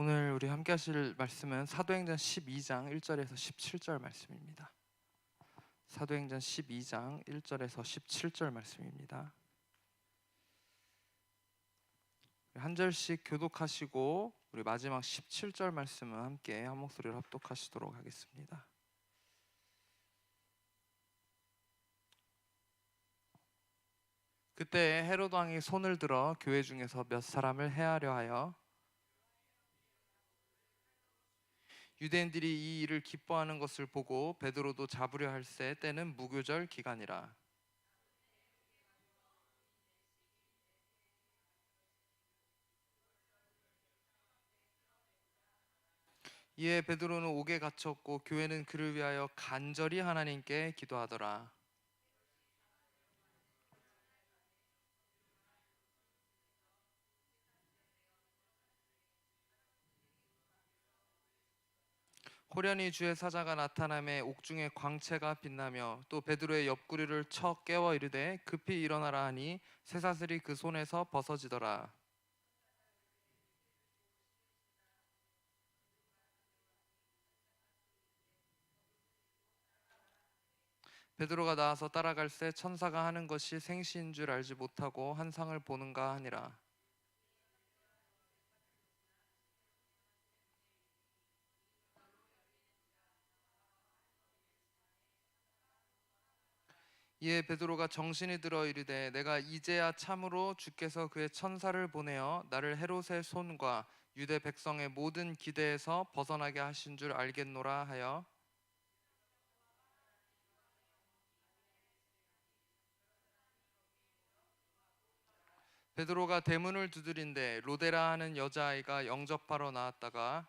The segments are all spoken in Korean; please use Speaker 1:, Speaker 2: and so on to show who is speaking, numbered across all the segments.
Speaker 1: 오늘 우리 함께 하실 말씀은 사도행전 12장 1절에서 17절 말씀입니다. 사도행전 12장 1절에서 17절 말씀입니다. 한 절씩 교독하시고 우리 마지막 17절 말씀은 함께 한 목소리로 합독하시도록 하겠습니다. 그때 헤롯 왕이 손을 들어 교회 중에서 몇 사람을 해하려 하여 유대인들이 이 일을 기뻐하는 것을 보고 베드로도 잡으려 할새 때는 무교절 기간이라. 이에 베드로는 옥에 갇혔고 교회는 그를 위하여 간절히 하나님께 기도하더라. 호련히 주의 사자가 나타나매 옥중에 광채가 빛나며 또 베드로의 옆구리를 쳐 깨워 이르되 급히 일어나라 하니 쇠사슬이 그 손에서 벗어지더라. 베드로가 나와서 따라갈새 천사가 하는 것이 생시인 줄 알지 못하고 한 상을 보는가 하니라. 이에 베드로가 정신이 들어 이르되 내가 이제야 참으로 주께서 그의 천사를 보내어 나를 헤롯의 손과 유대 백성의 모든 기대에서 벗어나게 하신 줄 알겠노라 하여 베드로가 대문을 두드린데 로데라 하는 여자아이가 영접하러 나왔다가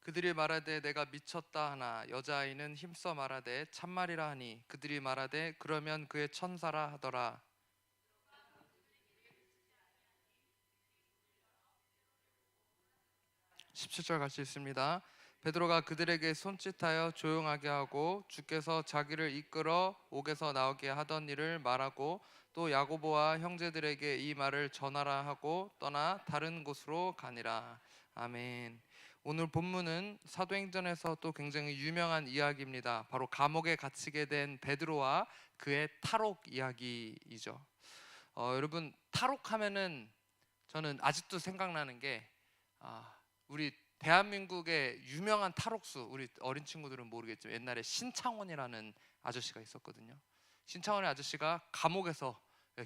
Speaker 1: 그들이 말하되 내가 미쳤다 하나 여자아이는 힘써 말하되 참말이라 하니 그들이 말하되 그러면 그의 천사라 하더라. 17절 같이 읽습니다. 베드로가 그들에게 손짓하여 조용하게 하고 주께서 자기를 이끌어 옥에서 나오게 하던 일을 말하고 또 야고보와 형제들에게 이 말을 전하라 하고 떠나 다른 곳으로 가니라. 아멘. 오늘 본문은 사도행전에서 또 굉장히 유명한 이야기입니다. 바로 감옥에 갇히게 된 베드로와 그의 탈옥 이야기이죠. 여러분 탈옥하면은 저는 아직도 생각나는 게 우리 대한민국의 유명한 탈옥수, 우리 어린 친구들은 모르겠지만 옛날에 신창원이라는 아저씨가 있었거든요. 신창원의 아저씨가 감옥에서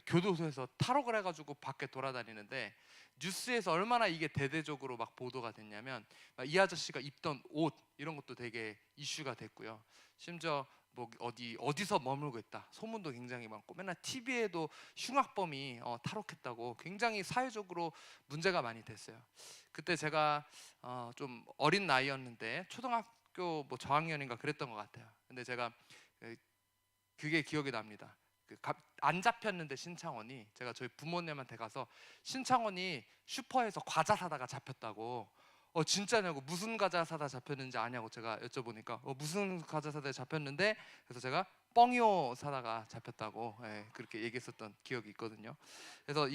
Speaker 1: 교도소에서 탈옥을 해가지고 밖에 돌아다니는데 뉴스에서 얼마나 이게 대대적으로 막 보도가 됐냐면 이 아저씨가 입던 옷 이런 것도 되게 이슈가 됐고요. 심지어 뭐 어디서 머물고 있다 소문도 굉장히 많고 맨날 TV에도 흉악범이 탈옥했다고 굉장히 사회적으로 문제가 많이 됐어요. 그때 제가 좀 어린 나이였는데 초등학교 뭐 저학년인가 그랬던 것 같아요. 근데 제가 그게 기억이 납니다. 안 잡혔는데 신창원이 제가 저희 부모님한테 가서 신창원이 슈퍼에서 과자 사다가 잡혔다고 진짜냐고 무슨 과자 사다 잡혔는지 아냐고 제가 여쭤보니까 무슨 과자 사다 잡혔는데 그래서 제가 뻥이오 사다가 잡혔다고 그렇게 얘기했었던 기억이 있거든요. 그래서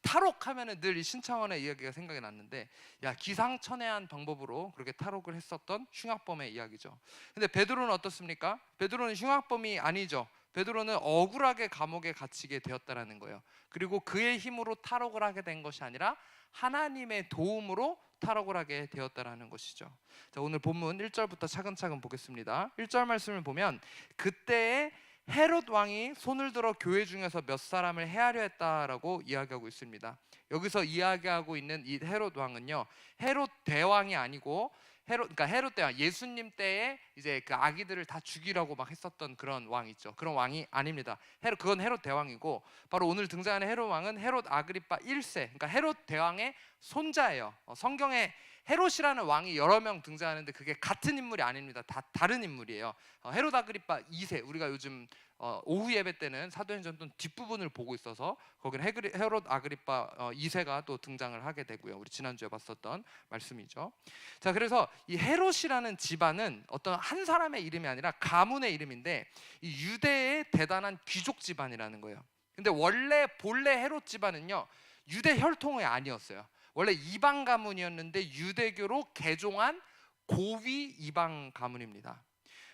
Speaker 1: 탈옥하면은 늘 이 신창원의 이야기가 생각이 났는데 기상천외한 방법으로 그렇게 탈옥을 했었던 흉악범의 이야기죠. 근데 베드로는 어떻습니까? 베드로는 흉악범이 아니죠. 베드로는 억울하게 감옥에 갇히게 되었다라는 거예요. 그리고 그의 힘으로 탈옥을 하게 된 것이 아니라 하나님의 도움으로 탈옥을 하게 되었다라는 것이죠. 자, 오늘 본문 1절부터 차근차근 보겠습니다. 1절 말씀을 보면 그때에 헤롯 왕이 손을 들어 교회 중에서 몇 사람을 해하려 했다라고 이야기하고 있습니다. 여기서 이야기하고 있는 이 헤롯 왕은요, 헤롯 대왕이 아니고 그러니까 헤롯 대왕, 예수님 때에 이제 그 아기들을 다 죽이라고 막 했었던 그런 왕 있죠. 그런 왕이 아닙니다. 그건 헤롯 대왕이고, 바로 오늘 등장하는 헤롯 왕은 헤롯 아그리파 1세, 그러니까 헤롯 대왕의 손자예요. 성경에 헤롯이라는 왕이 여러 명 등장하는데 그게 같은 인물이 아닙니다. 다 다른 인물이에요. 헤롯 아그리파 2세, 우리가 요즘 오후 예배 때는 사도행전 뒷부분을 보고 있어서 거기는 헤롯 아그리파 2세가 또 등장을 하게 되고요. 우리 지난주에 봤었던 말씀이죠. 자, 그래서 이 헤롯이라는 집안은 어떤 한 사람의 이름이 아니라 가문의 이름인데 이 유대의 대단한 귀족 집안이라는 거예요. 근데 본래 헤롯 집안은요, 유대 혈통이 아니었어요. 원래 이방 가문이었는데 유대교로 개종한 고위 이방 가문입니다.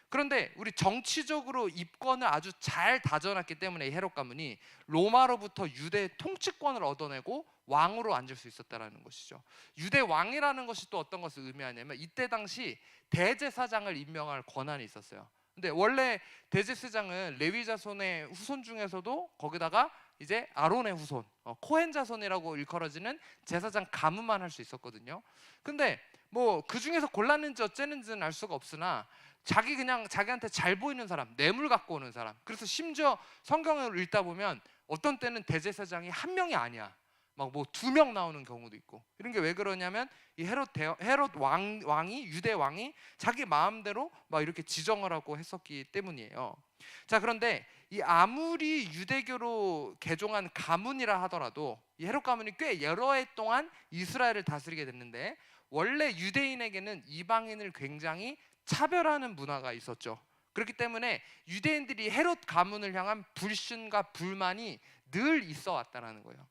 Speaker 1: 그런데 우리 정치적으로 입건을 아주 잘 다져놨기 때문에 이 헤롯 가문이 로마로부터 유대 통치권을 얻어내고 왕으로 앉을 수 있었다는 것이죠. 유대 왕이라는 것이 또 어떤 것을 의미하냐면 이때 당시 대제사장을 임명할 권한이 있었어요. 근데 원래 대제사장은 레위 자손의 후손 중에서도 거기다가 이제 아론의 후손, 코헨 자손이라고 일컬어지는 제사장 가문만 할 수 있었거든요. 근데 뭐 그 중에서 골랐는지 어쨌는지는 알 수가 없으나 자기한테 잘 보이는 사람, 뇌물 갖고 오는 사람. 그래서 심지어 성경을 읽다 보면 어떤 때는 대제사장이 한 명이 아니야. 막 뭐 2명 나오는 경우도 있고. 이런 게 왜 그러냐면 이 헤롯 왕이 유대 왕이 자기 마음대로 막 이렇게 지정을 하고 했었기 때문이에요. 자, 그런데 이 아무리 유대교로 개종한 가문이라 하더라도 이 헤롯 가문이 꽤 여러 해 동안 이스라엘을 다스리게 됐는데 원래 유대인에게는 이방인을 굉장히 차별하는 문화가 있었죠. 그렇기 때문에 유대인들이 헤롯 가문을 향한 불신과 불만이 늘 있어 왔다는 거예요.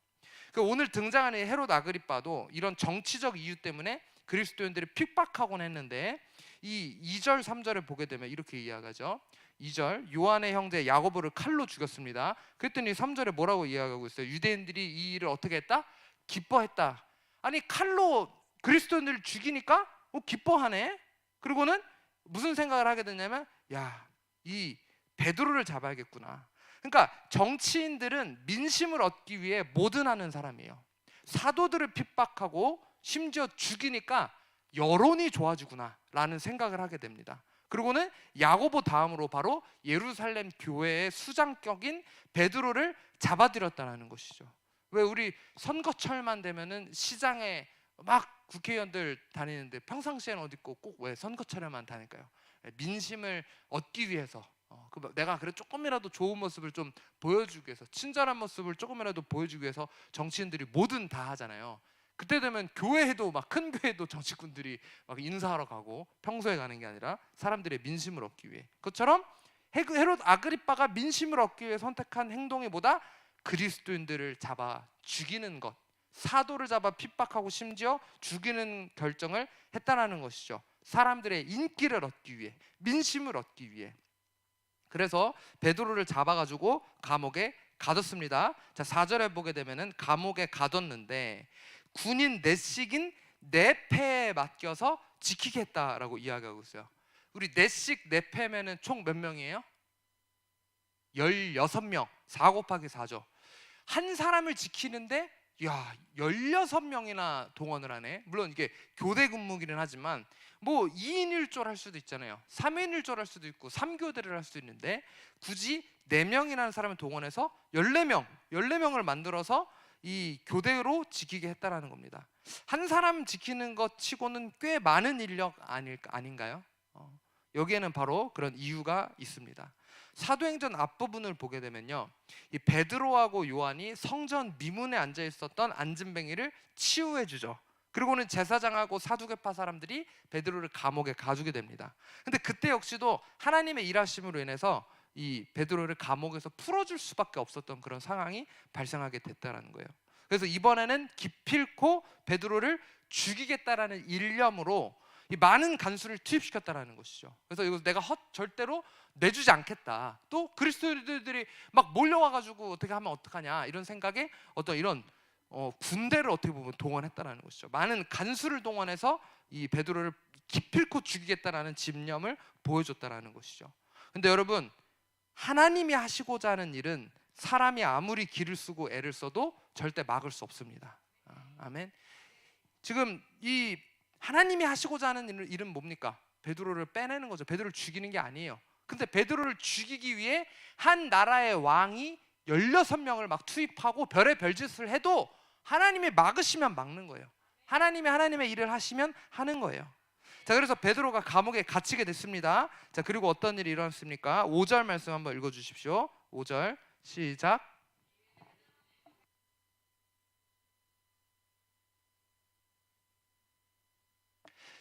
Speaker 1: 오늘 등장하는 헤롯 아그리빠도 이런 정치적 이유 때문에 그리스도인들을 핍박하곤 했는데 이 2절 3절을 보게 되면 이렇게 이야기하죠. 2절, 요한의 형제 야고보를 칼로 죽였습니다. 그랬더니 3절에 뭐라고 이야기하고 있어요? 유대인들이 이 일을 어떻게 했다? 기뻐했다. 아니, 칼로 그리스도인들을 죽이니까 기뻐하네. 그리고는 무슨 생각을 하게 되냐면, 야, 이 베드로를 잡아야겠구나. 그러니까 정치인들은 민심을 얻기 위해 뭐든 하는 사람이에요. 사도들을 핍박하고 심지어 죽이니까 여론이 좋아지구나 라는 생각을 하게 됩니다. 그리고는 야고보 다음으로 바로 예루살렘 교회의 수장격인 베드로를 잡아들였다는 것이죠. 왜 우리 선거철만 되면은 시장에 막 국회의원들 다니는데 평상시에는 어디 있고 꼭 왜 선거철에만 다닐까요? 민심을 얻기 위해서 내가 그래 조금이라도 좋은 모습을 좀 보여주기 위해서, 친절한 모습을 조금이라도 보여주기 위해서 정치인들이 뭐든 다 하잖아요. 그때 되면 교회에도 막 큰 교회도 정치꾼들이 막 인사하러 가고 평소에 가는 게 아니라 사람들의 민심을 얻기 위해. 그것처럼 헤롯 아그리빠가 민심을 얻기 위해 선택한 행동이 뭐다? 그리스도인들을 잡아 죽이는 것, 사도를 잡아 핍박하고 심지어 죽이는 결정을 했다라는 것이죠. 사람들의 인기를 얻기 위해, 민심을 얻기 위해. 그래서 베드로를 잡아가지고 감옥에 가뒀습니다. 자, 4절에 보게 되면은 감옥에 가뒀는데 군인 내식인 네페에 맡겨서 지키겠다라고 이야기하고 있어요. 우리 내식 네페면은 총 몇 명이에요? 16명. 4 곱하기 4죠. 한 사람을 지키는데 16명이나 동원을 하네. 물론 이게 교대 근무기는 하지만 뭐 2인 1조를 할 수도 있잖아요. 3인 1조를 할 수도 있고 3교대를 할 수도 있는데 굳이 4명이라는 사람을 동원해서 14명을 만들어서 이 교대로 지키게 했다라는 겁니다. 한 사람 지키는 것 치고는 꽤 많은 인력 아닌가요? 여기에는 바로 그런 이유가 있습니다. 사도행전 앞부분을 보게 되면요, 이 베드로하고 요한이 성전 미문에 앉아 있었던 앉은뱅이를 치유해 주죠. 그리고는 제사장하고 사두개파 사람들이 베드로를 감옥에 가두게 됩니다. 근데 그때 역시도 하나님의 일하심으로 인해서 이 베드로를 감옥에서 풀어줄 수밖에 없었던 그런 상황이 발생하게 됐다는 거예요. 그래서 이번에는 기필코 베드로를 죽이겠다라는 일념으로 이 많은 간수를 투입시켰다라는 것이죠. 그래서 이거 내가 절대로 내주지 않겠다. 또 그리스도인들이 막 몰려와가지고 어떻게 하면 어떡하냐 이런 생각에 어떤 이런 군대를 어떻게 보면 동원했다라는 것이죠. 많은 간수를 동원해서 이 베드로를 기필코 죽이겠다라는 집념을 보여줬다라는 것이죠. 근데 여러분, 하나님이 하시고자 하는 일은 사람이 아무리 기를 쓰고 애를 써도 절대 막을 수 없습니다. 아멘. 지금 이 하나님이 하시고자 하는 일은 뭡니까? 베드로를 빼내는 거죠. 베드로를 죽이는 게 아니에요. 근데 베드로를 죽이기 위해 한 나라의 왕이 16명을 막 투입하고 별의 별짓을 해도 하나님이 막으시면 막는 거예요. 하나님이 하나님의 일을 하시면 하는 거예요. 자, 그래서 베드로가 감옥에 갇히게 됐습니다. 자, 그리고 어떤 일이 일어났습니까? 5절 말씀 한번 읽어주십시오. 5절 시작.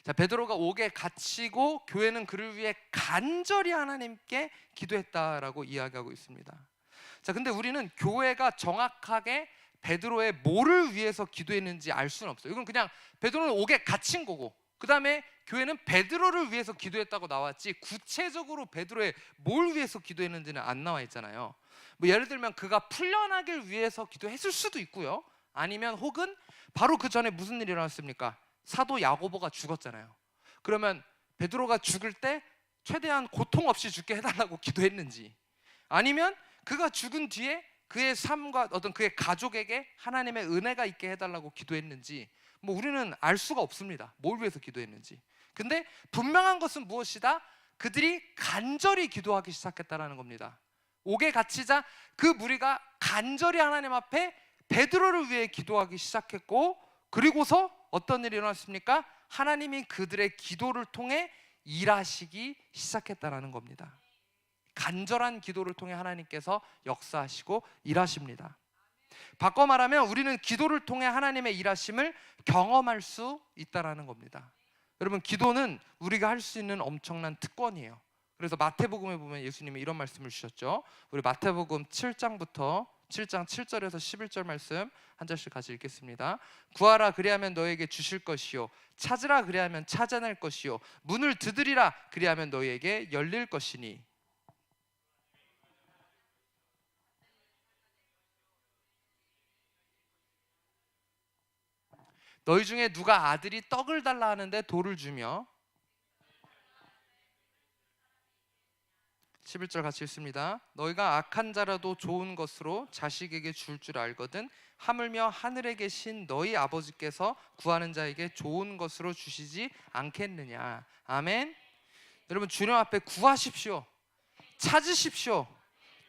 Speaker 1: 자, 베드로가 옥에 갇히고 교회는 그를 위해 간절히 하나님께 기도했다라고 이야기하고 있습니다. 자, 근데 우리는 교회가 정확하게 베드로의 뭐를 위해서 기도했는지 알 수는 없어요. 이건 그냥 베드로는 옥에 갇힌 거고, 그 다음에 교회는 베드로를 위해서 기도했다고 나왔지, 구체적으로 베드로의 뭘 위해서 기도했는지는 안 나와 있잖아요. 뭐 예를 들면 그가 풀려나길 위해서 기도했을 수도 있고요, 아니면 혹은 바로 그 전에 무슨 일이 일어났습니까? 사도 야고보가 죽었잖아요. 그러면 베드로가 죽을 때 최대한 고통 없이 죽게 해달라고 기도했는지, 아니면 그가 죽은 뒤에 그의 삶과 어떤 그의 가족에게 하나님의 은혜가 있게 해달라고 기도했는지, 뭐 우리는 알 수가 없습니다. 뭘 위해서 기도했는지. 근데 분명한 것은 무엇이다? 그들이 간절히 기도하기 시작했다라는 겁니다. 옥에 갇히자 그 무리가 간절히 하나님 앞에 베드로를 위해 기도하기 시작했고, 그리고서 어떤 일이 일어났습니까? 하나님이 그들의 기도를 통해 일하시기 시작했다라는 겁니다. 간절한 기도를 통해 하나님께서 역사하시고 일하십니다. 바꿔 말하면 우리는 기도를 통해 하나님의 일하심을 경험할 수 있다라는 겁니다. 여러분, 기도는 우리가 할 수 있는 엄청난 특권이에요. 그래서 마태복음에 보면 예수님이 이런 말씀을 주셨죠. 우리 마태복음 7장 7절에서 11절 말씀 한 절씩 같이 읽겠습니다. 구하라 그리하면 너에게 주실 것이요, 찾으라 그리하면 찾아낼 것이요, 문을 두드리라 그리하면 너에게 열릴 것이니. 너희 중에 누가 아들이 떡을 달라 하는데 돌을 주며, 11절 같이 읽습니다. 너희가 악한 자라도 좋은 것으로 자식에게 줄 줄 알거든 하물며 하늘에 계신 너희 아버지께서 구하는 자에게 좋은 것으로 주시지 않겠느냐. 아멘. 여러분, 주님 앞에 구하십시오, 찾으십시오,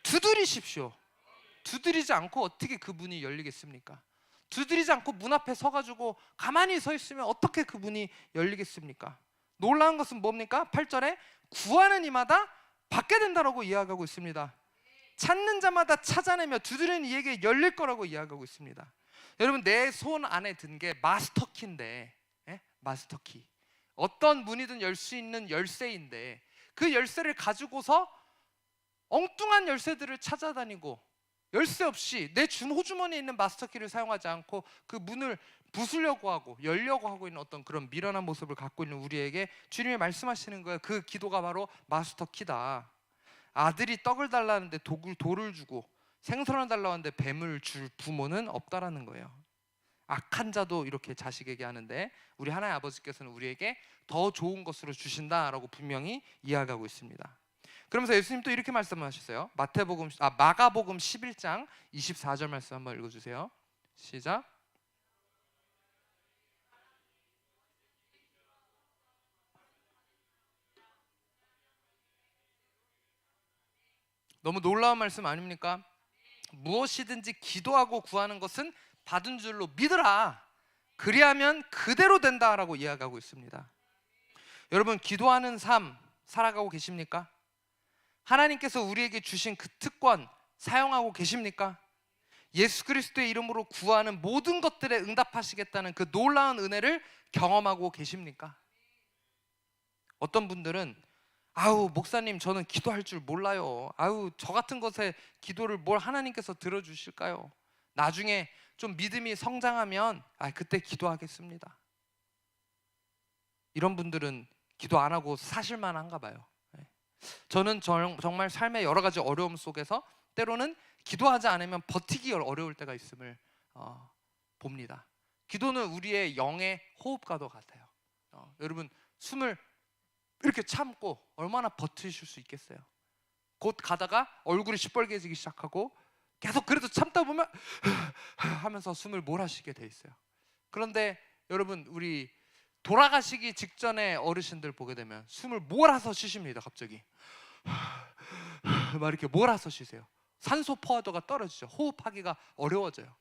Speaker 1: 두드리십시오. 두드리지 않고 어떻게 그 문이 열리겠습니까? 두드리지 않고 문 앞에 서가지고 가만히 서 있으면 어떻게 그 문이 열리겠습니까? 놀라운 것은 뭡니까? 8절에 구하는 이마다 받게 된다라고 이야기하고 있습니다. 찾는 자마다 찾아내며 두드리는 이에게 열릴 거라고 이야기하고 있습니다. 여러분, 내 손 안에 든 게 마스터키인데, 마스터키, 어떤 문이든 열 수 있는 열쇠인데, 그 열쇠를 가지고서 엉뚱한 열쇠들을 찾아다니고 열쇠 없이 내 호주머니에 있는 마스터키를 사용하지 않고 그 문을 부수려고 하고 열려고 하고 있는 어떤 그런 미련한 모습을 갖고 있는 우리에게 주님이 말씀하시는 거예요. 그 기도가 바로 마스터키다. 아들이 떡을 달라는데 돌을 주고 생선을 달라는데 뱀을 줄 부모는 없다라는 거예요. 악한 자도 이렇게 자식에게 하는데 우리 하나님 아버지께서는 우리에게 더 좋은 것으로 주신다라고 분명히 이야기하고 있습니다. 그러면서 예수님 또 이렇게 말씀하셨어요. 마가복음 11장 24절 말씀 한번 읽어주세요. 시작. 너무 놀라운 말씀 아닙니까? 무엇이든지 기도하고 구하는 것은 받은 줄로 믿으라. 그리하면 그대로 된다라고 이야기하고 있습니다. 여러분, 기도하는 삶 살아가고 계십니까? 하나님께서 우리에게 주신 그 특권 사용하고 계십니까? 예수 그리스도의 이름으로 구하는 모든 것들에 응답하시겠다는 그 놀라운 은혜를 경험하고 계십니까? 어떤 분들은 아우 목사님, 저는 기도할 줄 몰라요. 아우, 저 같은 것에 기도를 뭘 하나님께서 들어주실까요? 나중에 좀 믿음이 성장하면 그때 기도하겠습니다. 이런 분들은 기도 안 하고 사실만 한가 봐요. 저는 정말 삶의 여러 가지 어려움 속에서 때로는 기도하지 않으면 버티기 어려울 때가 있음을 봅니다. 기도는 우리의 영의 호흡과도 같아요. 여러분, 숨을 이렇게 참고 얼마나 버티실 수 있겠어요? 곧 가다가 얼굴이 시뻘개지기 시작하고 계속 그래도 참다 보면 하면서 숨을 몰아쉬게 돼 있어요. 그런데 여러분, 우리 돌아가시기 직전에 어르신들 보게 되면 숨을 몰아서 쉬십니다. 갑자기 막 이렇게 몰아서 쉬세요. 산소 포화도가 떨어지죠. 호흡하기가 어려워져요.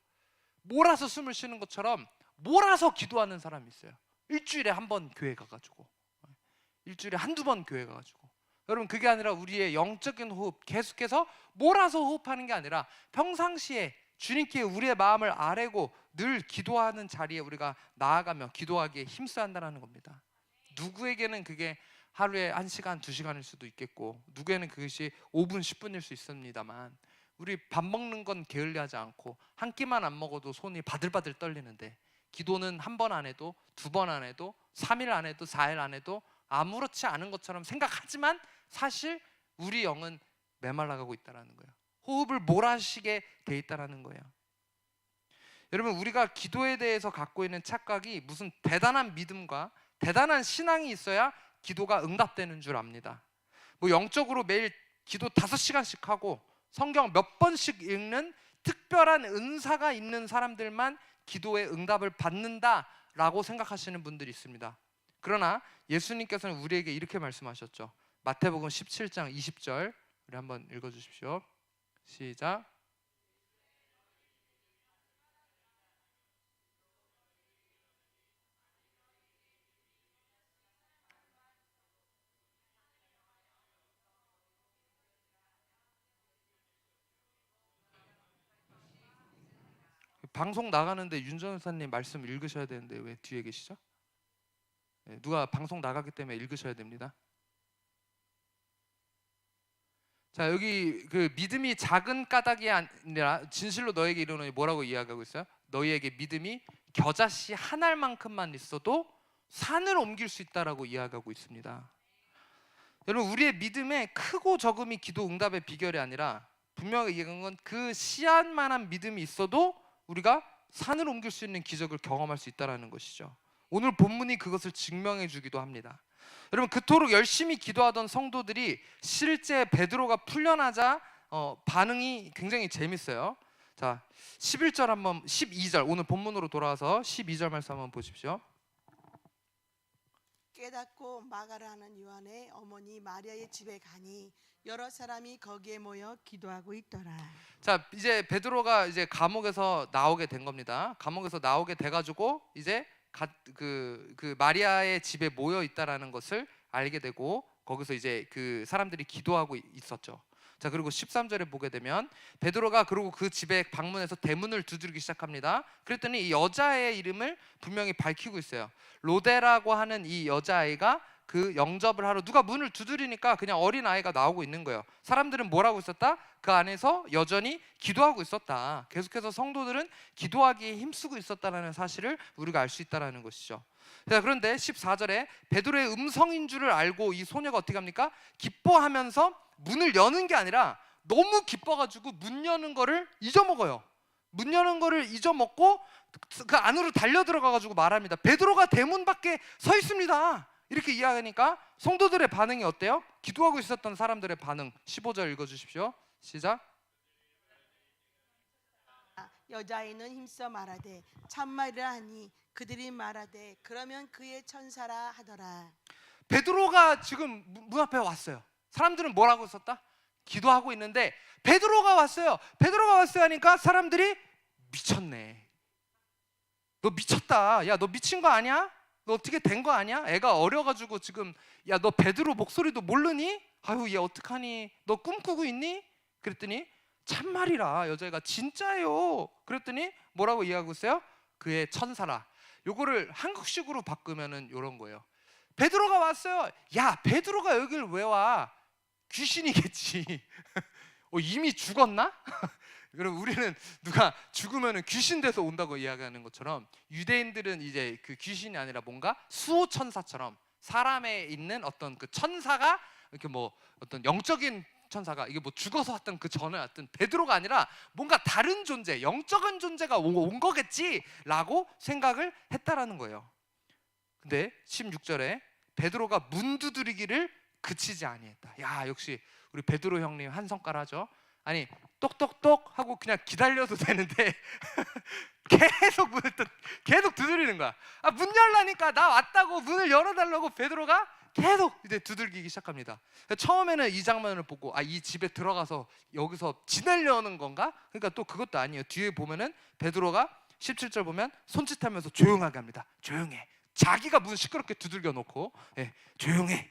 Speaker 1: 몰아서 숨을 쉬는 것처럼 몰아서 기도하는 사람이 있어요. 일주일에 한 번 교회 가가지고, 일주일에 한두 번 교회 가가지고. 여러분, 그게 아니라 우리의 영적인 호흡, 계속해서 몰아서 호흡하는 게 아니라 평상시에 주님께 우리의 마음을 아뢰고 늘 기도하는 자리에 우리가 나아가며 기도하기에 힘써야 한다는 겁니다. 누구에게는 그게 하루에 1시간, 2시간일 수도 있겠고, 누구에는 그것이 5분, 10분일 수 있습니다만, 우리 밥 먹는 건 게을리하지 않고 한 끼만 안 먹어도 손이 바들바들 떨리는데, 기도는 한 번 안 해도, 2번 안 해도, 3일 안 해도, 4일 안 해도 아무렇지 않은 것처럼 생각하지만 사실 우리 영은 메말라가고 있다는 거예요. 호흡을 몰아쉬게 돼 있다는 거예요. 여러분, 우리가 기도에 대해서 갖고 있는 착각이 무슨 대단한 믿음과 대단한 신앙이 있어야 기도가 응답되는 줄 압니다. 뭐 영적으로 매일 기도 5시간씩 하고 성경 몇 번씩 읽는 특별한 은사가 있는 사람들만 기도의 응답을 받는다라고 생각하시는 분들이 있습니다. 그러나 예수님께서는 우리에게 이렇게 말씀하셨죠. 마태복음 17장 20절 우리 한번 읽어주십시오. 시작. 방송 나가는데 윤 전사님 말씀 읽으셔야 되는데 왜 뒤에 계시죠? 누가 방송 나가기 때문에 읽으셔야 됩니다. 자, 여기 그 믿음이 작은 까닭이 아니라 진실로 너에게 이르노니 뭐라고 이야기하고 있어요? 너희에게 믿음이 겨자씨 한 알만큼만 있어도 산을 옮길 수 있다라고 이야기하고 있습니다. 여러분, 우리의 믿음의 크고 적음이 기도 응답의 비결이 아니라 분명하게 얘기한 건 그 씨앗만한 믿음이 있어도 우리가 산을 옮길 수 있는 기적을 경험할 수 있다는 것이죠. 오늘 본문이 그것을 증명해 주기도 합니다. 여러분, 그토록 열심히 기도하던 성도들이 실제 베드로가 풀려나자 반응이 굉장히 재밌어요. 자, 11절 한번 12절 오늘 본문으로 돌아와서 12절 말씀 한번 보십시오.
Speaker 2: 깨닫고 마가라 하는 요한의 어머니 마리아의 집에 가니 여러 사람이 거기에 모여 기도하고 있더라.
Speaker 1: 자, 이제 베드로가 이제 감옥에서 나오게 된 겁니다. 감옥에서 나오게 돼가지고 이제 그 마리아의 집에 모여 있다라는 것을 알게 되고 거기서 이제 그 사람들이 기도하고 있었죠. 자, 그리고 13절에 보게 되면 베드로가 그리고 그 집에 방문해서 대문을 두드리기 시작합니다. 그랬더니 이 여자의 이름을 분명히 밝히고 있어요. 로데라고 하는 이 여자아이가 그 영접을 하러 누가 문을 두드리니까 그냥 어린아이가 나오고 있는 거예요. 사람들은 뭐라고 있었다? 그 안에서 여전히 기도하고 있었다. 계속해서 성도들은 기도하기에 힘쓰고 있었다는 사실을 우리가 알 수 있다는 것이죠. 자, 그런데 14절에 베드로의 음성인 줄을 알고 이 소녀가 어떻게 합니까? 기뻐하면서 문을 여는 게 아니라 너무 기뻐가지고 문 여는 거를 잊어먹어요. 문 여는 거를 잊어먹고 그 안으로 달려 들어가가지고 말합니다. 베드로가 대문 밖에 서 있습니다. 이렇게 이야기하니까 성도들의 반응이 어때요? 기도하고 있었던 사람들의 반응 15절 읽어주십시오. 시작.
Speaker 2: 여자아이는 힘써 말하되 참말이라 하니 그들이 말하되 그러면 그의 천사라 하더라.
Speaker 1: 베드로가 지금 문 앞에 왔어요. 사람들은 뭐라고 했었다? 기도하고 있는데 베드로가 왔어요. 베드로가 왔어요 하니까 사람들이 미쳤네. 너 미쳤다. 야, 너 미친 거 아니야? 너 어떻게 된 거 아니야? 애가 어려가지고 지금 야, 너 베드로 목소리도 모르니? 아유, 얘 어떡하니? 너 꿈꾸고 있니? 그랬더니 참말이라 여자애가 진짜예요. 그랬더니 뭐라고 이야기하고 있어요? 그의 천사라. 요거를 한국식으로 바꾸면은 요런 거예요. 베드로가 왔어요. 야, 베드로가 여길 왜 와? 귀신이겠지. 이미 죽었나? 그럼 우리는 누가 죽으면 귀신 돼서 온다고 이야기하는 것처럼 유대인들은 이제 그 귀신이 아니라 뭔가 수호천사처럼 사람에 있는 어떤 그 천사가 이렇게 뭐 어떤 영적인 천사가 이게 뭐 죽어서 왔던 그 전에 왔던 베드로가 아니라 뭔가 다른 존재, 영적인 존재가 온 거겠지라고 생각을 했다라는 거예요. 근데 16절에 베드로가 문 두드리기를 그치지 아니했다. 야, 역시 우리 베드로 형님 한 성깔하죠. 아니, 똑똑똑 하고 그냥 기다려도 되는데 계속 문을 계속 두드리는 거야. 아, 문 열라니까 나 왔다고 문을 열어달라고 베드로가 계속 이제 두들기기 시작합니다. 처음에는 이 장면을 보고 이 집에 들어가서 여기서 지내려는 건가? 그러니까 또 그것도 아니에요. 뒤에 보면은 베드로가 17절 보면 손짓하면서 조용하게 합니다. 조용해. 자기가 문 시끄럽게 두들겨 놓고 조용해.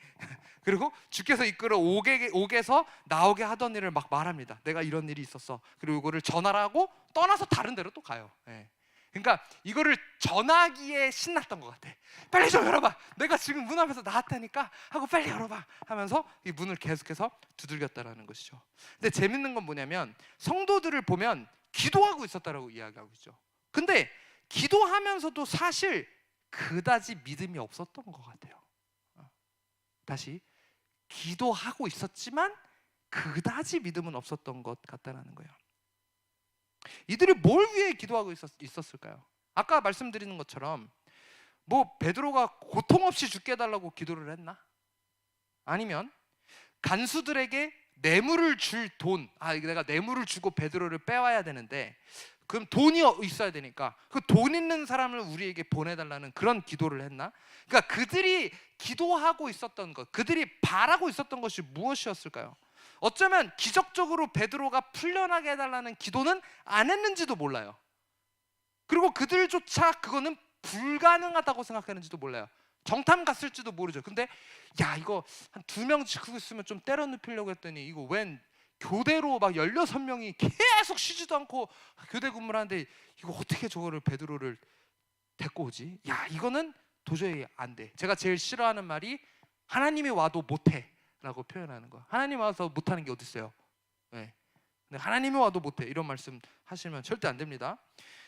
Speaker 1: 그리고 주께서 이끌어 옥에서 나오게 하던 일을 막 말합니다. 내가 이런 일이 있었어. 그리고 이거를 전하라고 떠나서 다른 데로 또 가요. 그러니까 이거를 전하기에 신났던 것 같아. 빨리 좀 열어봐. 내가 지금 문 앞에서 나왔다니까 하고 빨리 열어봐 하면서 이 문을 계속해서 두들겼다라는 것이죠. 근데 재밌는 건 뭐냐면 성도들을 보면 기도하고 있었다라고 이야기하고 있죠. 근데 기도하면서도 사실 그다지 믿음이 없었던 것 같아요. 다시 기도하고 있었지만 그다지 믿음은 없었던 것 같다라는 거예요. 이들이 뭘 위해 기도하고 있었을까요? 아까 말씀드리는 것처럼 뭐 베드로가 고통 없이 죽게 해달라고 기도를 했나? 아니면 간수들에게 뇌물을 줄 돈, 내가 뇌물을 주고 베드로를 빼와야 되는데 그럼 돈이 있어야 되니까 그 돈 있는 사람을 우리에게 보내달라는 그런 기도를 했나? 그러니까 그들이 기도하고 있었던 것, 그들이 바라고 있었던 것이 무엇이었을까요? 어쩌면 기적적으로 베드로가 풀려나게 해달라는 기도는 안 했는지도 몰라요. 그리고 그들조차 그거는 불가능하다고 생각했는지도 몰라요. 정탐 갔을지도 모르죠. 근데 야, 이거 한 2명 지키고 있으면 좀 때려 눕히려고 했더니 이거 웬 교대로 막 16명이 계속 쉬지도 않고 교대 근무를 하는데 이거 어떻게 저거를 베드로를 데리고 오지? 야, 이거는 도저히 안 돼. 제가 제일 싫어하는 말이 하나님이 와도 못해 라고 표현하는 거. 하나님 와서 못하는 게 어디 있어요? 근데 하나님이 와도 못해 이런 말씀 하시면 절대 안 됩니다.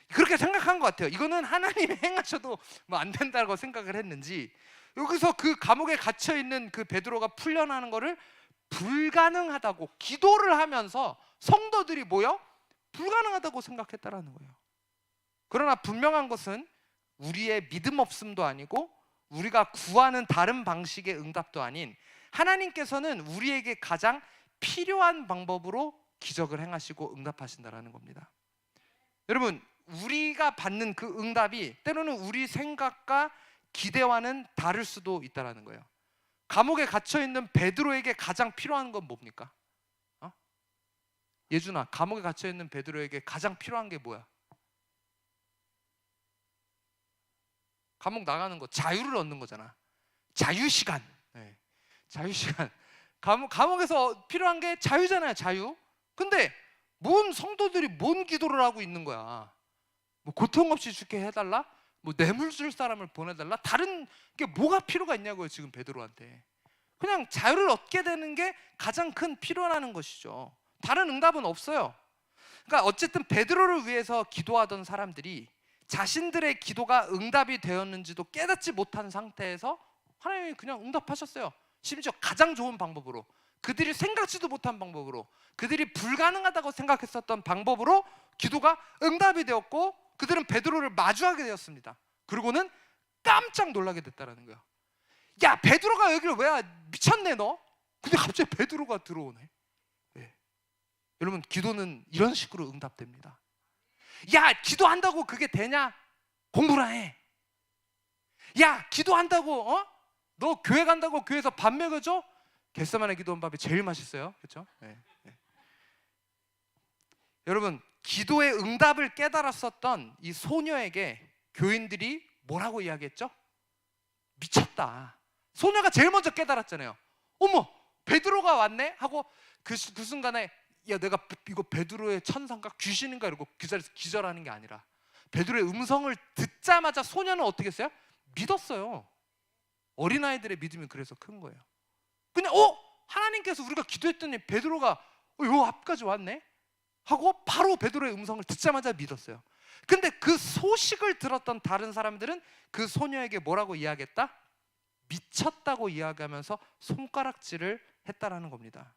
Speaker 1: 그렇게 생각한 것 같아요. 이거는 하나님이 행하셔도 뭐 안 된다고 생각을 했는지 여기서 그 감옥에 갇혀 있는 그 베드로가 풀려나는 거를 불가능하다고 기도를 하면서 성도들이 모여 불가능하다고 생각했다라는 거예요. 그러나 분명한 것은 우리의 믿음 없음도 아니고 우리가 구하는 다른 방식의 응답도 아닌 하나님께서는 우리에게 가장 필요한 방법으로 기적을 행하시고 응답하신다라는 겁니다. 여러분, 우리가 받는 그 응답이 때로는 우리 생각과 기대와는 다를 수도 있다라는 거예요. 감옥에 갇혀 있는 베드로에게 가장 필요한 건 뭡니까? 예준아, 감옥에 갇혀 있는 베드로에게 가장 필요한 게 뭐야? 감옥 나가는 거, 자유를 얻는 거잖아. 자유 시간. 자유 시간. 감옥에서 필요한 게 자유잖아요, 자유. 근데 뭔 성도들이 뭔 기도를 하고 있는 거야? 뭐 고통 없이 죽게 해달라? 뭐 뇌물 줄 사람을 보내달라? 다른 게 뭐가 필요가 있냐고요, 지금 베드로한테. 그냥 자유를 얻게 되는 게 가장 큰 필요라는 것이죠. 다른 응답은 없어요. 그러니까 어쨌든 베드로를 위해서 기도하던 사람들이 자신들의 기도가 응답이 되었는지도 깨닫지 못한 상태에서 하나님이 그냥 응답하셨어요. 심지어 가장 좋은 방법으로, 그들이 생각지도 못한 방법으로, 그들이 불가능하다고 생각했었던 방법으로 기도가 응답이 되었고 그들은 베드로를 마주하게 되었습니다. 그리고는 깜짝 놀라게 됐다는 거예요. 야, 베드로가 여기를 왜 와? 미쳤네 너? 근데 갑자기 베드로가 들어오네. 여러분, 기도는 이런 식으로 응답됩니다. 야, 기도한다고 그게 되냐? 공부나 해. 야, 기도한다고 너 교회 간다고 교회에서 밥 먹여줘? 겟세마네 기도원 밥이 제일 맛있어요. 그렇죠? 여러분, 기도의 응답을 깨달았었던 이 소녀에게 교인들이 뭐라고 이야기했죠? 미쳤다. 소녀가 제일 먼저 깨달았잖아요. 어머, 베드로가 왔네? 하고 그 순간에 야, 내가 이거 베드로의 천사인가 귀신인가 이러고 그 자리에서 기절하는 게 아니라 베드로의 음성을 듣자마자 소녀는 어떻게 했어요? 믿었어요. 어린아이들의 믿음이 그래서 큰 거예요. 그냥 하나님께서 우리가 기도했더니 베드로가 요 앞까지 왔네? 하고 바로 베드로의 음성을 듣자마자 믿었어요. 근데 그 소식을 들었던 다른 사람들은 그 소녀에게 뭐라고 이야기했다? 미쳤다고 이야기하면서 손가락질을 했다라는 겁니다.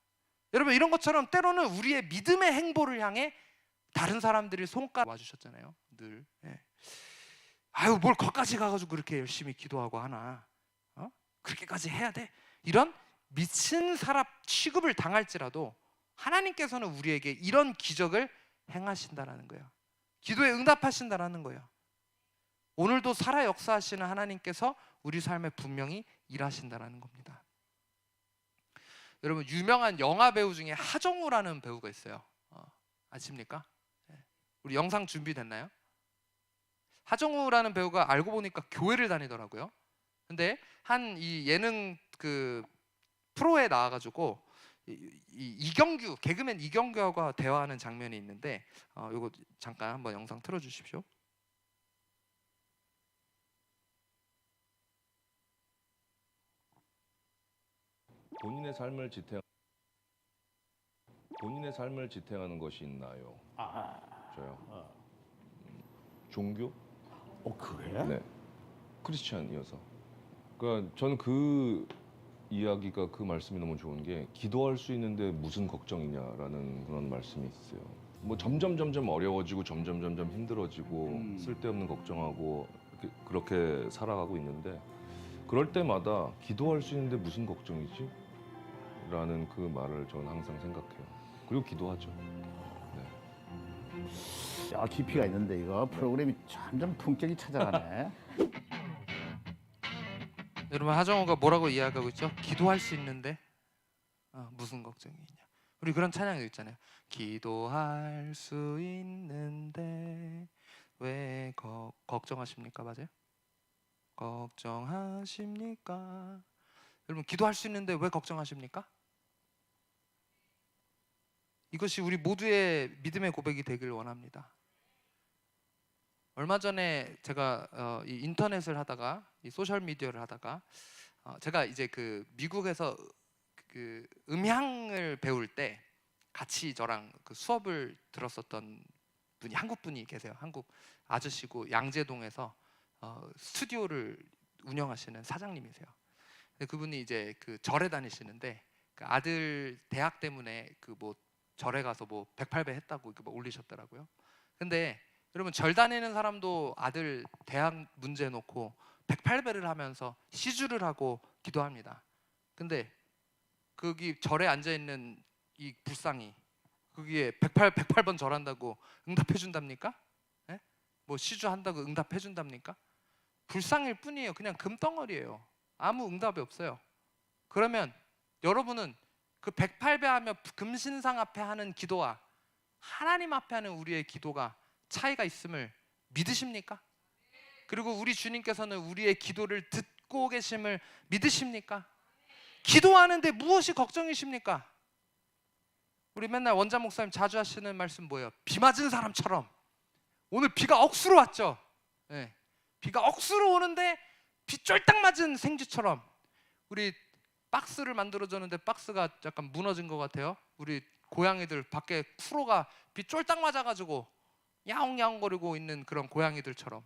Speaker 1: 여러분, 이런 것처럼 때로는 우리의 믿음의 행보를 향해 다른 사람들이 손가락 와주셨잖아요. 늘. 아유, 뭘 거기까지 가가지고 그렇게 열심히 기도하고 하나? 그렇게까지 해야 돼? 이런 미친 사람 취급을 당할지라도 하나님께서는 우리에게 이런 기적을 행하신다라는 거예요. 기도에 응답하신다라는 거예요. 오늘도 살아 역사하시는 하나님께서 우리 삶에 분명히 일하신다라는 겁니다. 여러분, 유명한 영화 배우 중에 하정우라는 배우가 있어요. 아십니까? 우리 영상 준비됐나요? 하정우라는 배우가 알고 보니까 교회를 다니더라고요. 근데 한 이 예능 그 프로에 나와가지고 이경규 개그맨 이경규하고 대화하는 장면이 있는데 요거 잠깐 한번 영상 틀어주십시오.
Speaker 3: 본인의 삶을 지탱하는 것이 있나요? 저요. 종교?
Speaker 4: 그래?
Speaker 3: 네. 크리스찬이어서. 그러니까 저는 그 이야기가 그 말씀이 너무 좋은 게 기도할 수 있는데 무슨 걱정이냐라는 그런 말씀이 있어요. 뭐 점점 어려워지고 점점 힘들어지고 쓸데없는 걱정하고 그렇게 살아가고 있는데 그럴 때마다 기도할 수 있는데 무슨 걱정이지? 라는 그 말을 저는 항상 생각해요. 그리고 기도하죠. 네.
Speaker 4: 야, 깊이가 있는데 이거 프로그램이 점점 품격이 찾아가네.
Speaker 1: 여러분 하정우가 뭐라고 이야기하고 있죠? 기도할 수 있는데 무슨 걱정이 있냐. 우리 그런 찬양도 있잖아요. 기도할 수 있는데 왜 걱정하십니까? 맞아요? 걱정하십니까? 여러분 기도할 수 있는데 왜 걱정하십니까? 이것이 우리 모두의 믿음의 고백이 되길 원합니다. 얼마 전에 제가 이 인터넷을 하다가 이 소셜 미디어를 하다가 제가 이제 그 미국에서 그 음향을 배울 때 같이 저랑 그 수업을 들었었던 분이 한국 분이 계세요. 한국 아저씨고 양재동에서 스튜디오를 운영하시는 사장님이세요. 근데 그분이 이제 그 절에 다니시는데 그 아들 대학 때문에 그 뭐 절에 가서 뭐 108배 했다고 이렇게 뭐 올리셨더라고요. 근데 여러분 절 다니는 사람도 아들 대학 문제 놓고 108배를 하면서 시주를 하고 기도합니다. 근데 거기 절에 앉아 있는 이 불상이 거기에 108번 절한다고 응답해 준답니까? 예? 뭐 시주한다고 응답해 준답니까? 불상일 뿐이에요. 그냥 금덩어리예요. 아무 응답이 없어요. 그러면 여러분은 그 108배 하며 금신상 앞에 하는 기도와 하나님 앞에 하는 우리의 기도가 차이가 있음을 믿으십니까? 그리고 우리 주님께서는 우리의 기도를 듣고 계심을 믿으십니까? 기도하는데 무엇이 걱정이십니까? 우리 맨날 원장 목사님 자주 하시는 말씀 뭐예요? 비 맞은 사람처럼. 오늘 비가 억수로 왔죠? 네. 비가 억수로 오는데 비 쫄딱 맞은 생쥐처럼 우리 박스를 만들어줬는데 박스가 약간 무너진 것 같아요. 우리 고양이들 밖에 쿠로가 비 쫄딱 맞아가지고 야옹야옹거리고 있는 그런 고양이들처럼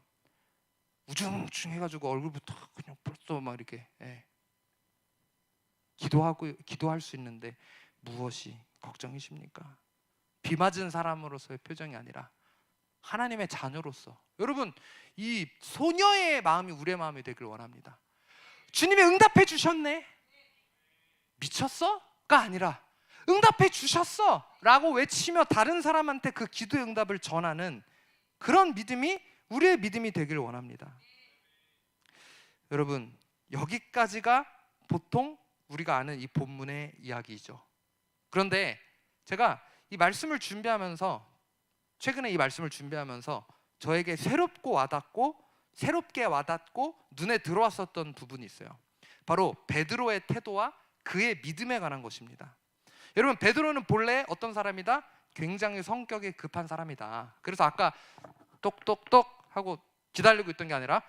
Speaker 1: 우중충해가지고 얼굴부터 그냥 벌써 막 이렇게 기도할 수 있는데 무엇이 걱정이십니까? 비 맞은 사람으로서의 표정이 아니라 하나님의 자녀로서 여러분 이 소녀의 마음이 우리의 마음이 되길 원합니다. 주님이 응답해 주셨네. 미쳤어?가 아니라 응답해 주셨어 라고 외치며 다른 사람한테 그 기도의 응답을 전하는 그런 믿음이 우리의 믿음이 되길 원합니다. 여러분 여기까지가 보통 우리가 아는 이 본문의 이야기이죠. 그런데 제가 이 말씀을 준비하면서 최근에 이 말씀을 준비하면서 저에게 새롭게 와닿고 눈에 들어왔었던 부분이 있어요. 바로 베드로의 태도와 그의 믿음에 관한 것입니다. 여러분 베드로는 본래 어떤 사람이다? 굉장히 성격이 급한 사람이다. 그래서 아까 똑똑똑 하고 기다리고 있던 게 아니라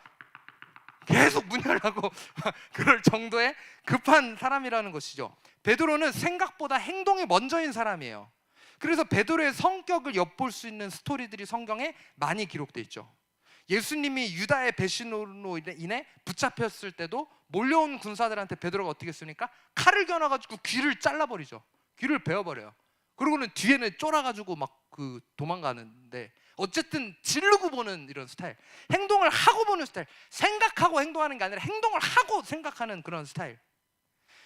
Speaker 1: 계속 문 열라고 그럴 정도의 급한 사람이라는 것이죠. 베드로는 생각보다 행동이 먼저인 사람이에요. 그래서 베드로의 성격을 엿볼 수 있는 스토리들이 성경에 많이 기록되어 있죠. 예수님이 유다의 배신으로 인해 붙잡혔을 때도 몰려온 군사들한테 베드로가 어떻게 했습니까? 칼을 겨눠가지고 귀를 잘라버리죠. 귀를 베어버려요. 그러고는 뒤에는 쫄아가지고 막 그 도망가는데 어쨌든 지르고 보는 이런 스타일, 행동을 하고 보는 스타일, 생각하고 행동하는 게 아니라 행동을 하고 생각하는 그런 스타일.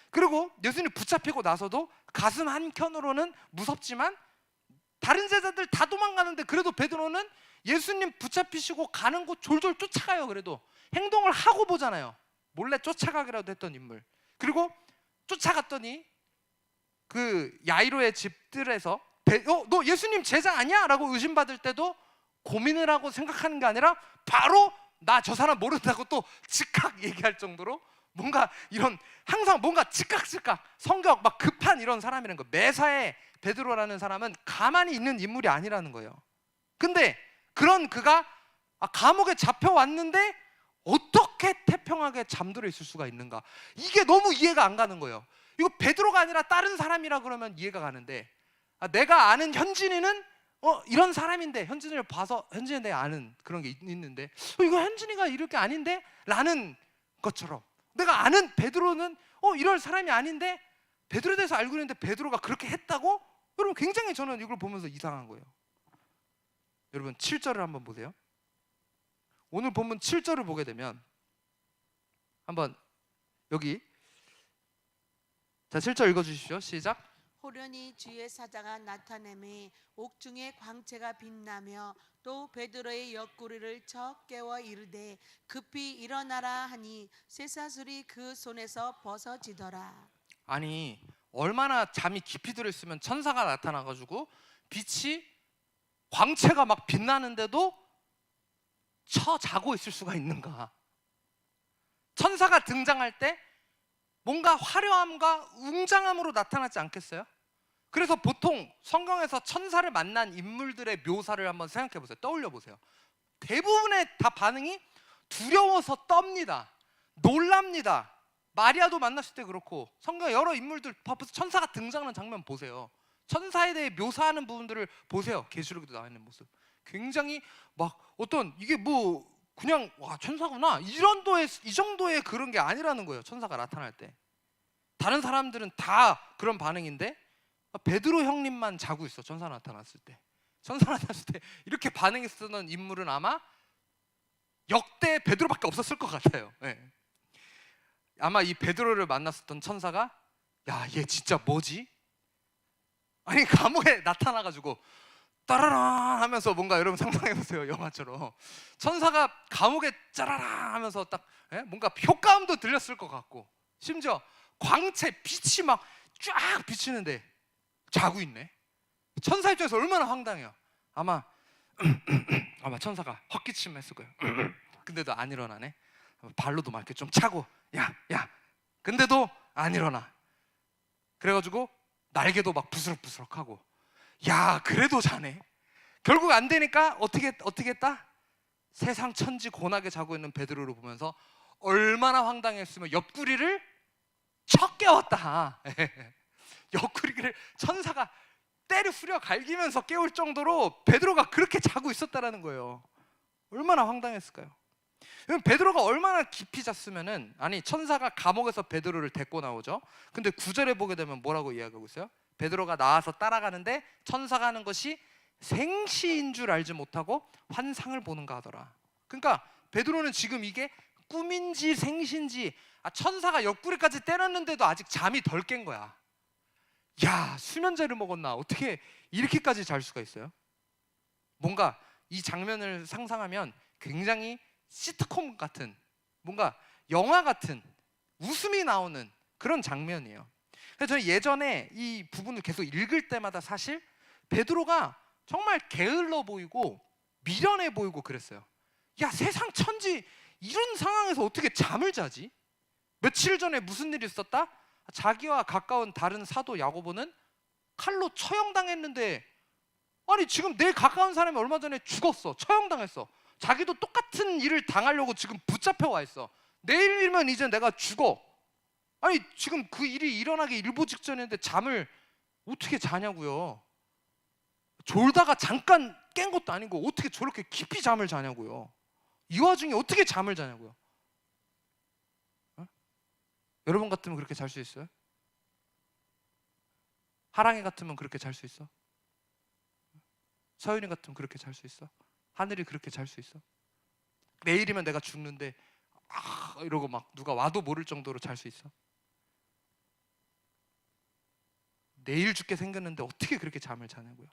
Speaker 1: 그리고 예수님 붙잡히고 나서도 가슴 한켠으로는 무섭지만 다른 제자들 다 도망가는데 그래도 베드로는 예수님 붙잡히시고 가는 곳 졸졸 쫓아가요. 그래도 행동을 하고 보잖아요. 몰래 쫓아가기라도 했던 인물. 그리고 쫓아갔더니 그 야이로의 집들에서 너 예수님 제자 아니야? 라고 의심받을 때도 고민을 하고 생각하는 게 아니라 바로 나 저 사람 모른다고 또 즉각 얘기할 정도로 뭔가 이런 항상 뭔가 즉각 성격 막 급한 이런 사람이라는 거. 매사에 베드로라는 사람은 가만히 있는 인물이 아니라는 거예요. 근데 그런 그가 감옥에 잡혀왔는데 어떻게 태평하게 잠들어 있을 수가 있는가? 이게 너무 이해가 안 가는 거예요. 이거 베드로가 아니라 다른 사람이라 그러면 이해가 가는데 내가 아는 현진이는 이런 사람인데 현진이를 봐서 현진이 내가 아는 그런 게 있는데 이거 현진이가 이렇게 아닌데? 라는 것처럼 내가 아는 베드로는 이럴 사람이 아닌데 베드로에 대해서 알고 있는데 베드로가 그렇게 했다고? 여러분 굉장히 저는 이걸 보면서 이상한 거예요. 여러분 7절을 한번 보세요. 오늘 본문 7절을 보게 되면 한번 여기 자 7절 읽어주십시오. 시작.
Speaker 2: 호련히 주의 사자가 나타내매 옥중에 광채가 빛나며 또 베드로의 옆구리를 쳐 깨워 이르되 급히 일어나라 하니 쇠사슬이 그 손에서 벗어지더라.
Speaker 1: 아니 얼마나 잠이 깊이 들어있으면 천사가 나타나가지고 빛이 광채가 막 빛나는데도 쳐 자고 있을 수가 있는가? 천사가 등장할 때 뭔가 화려함과 웅장함으로 나타나지 않겠어요? 그래서 보통 성경에서 천사를 만난 인물들의 묘사를 한번 생각해 보세요. 떠올려 보세요. 대부분의 다 반응이 두려워서 떱니다. 놀랍니다. 마리아도 만났을 때 그렇고 성경 여러 인물들 천사가 등장하는 장면 보세요. 천사에 대해 묘사하는 부분들을 보세요. 계시록에도 나와 있는 모습. 굉장히 막 어떤 이게 뭐 그냥 와 천사구나 이 정도의 그런 게 아니라는 거예요. 천사가 나타날 때 다른 사람들은 다 그런 반응인데 베드로 형님만 자고 있어. 천사 나타났을 때 이렇게 반응했었던 인물은 아마 역대 베드로밖에 없었을 것 같아요. 네. 아마 이 베드로를 만났었던 천사가 야 얘 진짜 뭐지? 아니 감옥에 나타나가지고 따라라 하면서 뭔가 여러분 상상해보세요. 영화처럼 천사가 감옥에 짜라라 하면서 딱 뭔가 효과음도 들렸을 것 같고 심지어 광채 빛이 막 쫙 비치는데 자고 있네. 천사 입장에서 얼마나 황당해요. 아마 천사가 헛기침 했을 거예요. 근데도 안 일어나네. 발로도 막 이렇게 좀 차고 야 근데도 안 일어나. 그래가지고 날개도 막 부스럭부스럭하고 야 그래도 자네. 결국 안 되니까 어떻게 했다? 세상 천지 고나게 자고 있는 베드로를 보면서 얼마나 황당했으면 옆구리를 쳐 깨웠다. 옆구리를 천사가 때려 후려 갈기면서 깨울 정도로 베드로가 그렇게 자고 있었다라는 거예요. 얼마나 황당했을까요? 베드로가 얼마나 깊이 잤으면은 천사가 감옥에서 베드로를 데리고 나오죠. 근데 9절에 보게 되면 뭐라고 이야기하고 있어요? 베드로가 나와서 따라가는데 천사가 하는 것이 생시인 줄 알지 못하고 환상을 보는가 하더라. 그러니까 베드로는 지금 이게 꿈인지 생시인지 천사가 옆구리까지 때렸는데도 아직 잠이 덜 깬 거야. 야 수면제를 먹었나? 어떻게 이렇게까지 잘 수가 있어요? 뭔가 이 장면을 상상하면 굉장히 시트콤 같은 뭔가 영화 같은 웃음이 나오는 그런 장면이에요. 그래서 저는 예전에 이 부분을 계속 읽을 때마다 사실 베드로가 정말 게을러 보이고 미련해 보이고 그랬어요. 야 세상 천지 이런 상황에서 어떻게 잠을 자지? 며칠 전에 무슨 일이 있었다? 자기와 가까운 다른 사도 야고보는 칼로 처형당했는데 지금 내일 가까운 사람이 얼마 전에 죽었어. 처형당했어. 자기도 똑같은 일을 당하려고 지금 붙잡혀 와 있어. 내일이면 이제 내가 죽어. 지금 그 일이 일어나기 일보 직전인데 잠을 어떻게 자냐고요. 졸다가 잠깐 깬 것도 아니고 어떻게 저렇게 깊이 잠을 자냐고요. 이 와중에 어떻게 잠을 자냐고요. 여러분 같으면 그렇게 잘 수 있어요? 하랑이 같으면 그렇게 잘 수 있어? 서윤이 같으면 그렇게 잘 수 있어? 하늘이 그렇게 잘 수 있어? 내일이면 내가 죽는데 이러고 막 누가 와도 모를 정도로 잘 수 있어? 내일 죽게 생겼는데 어떻게 그렇게 잠을 자냐고요.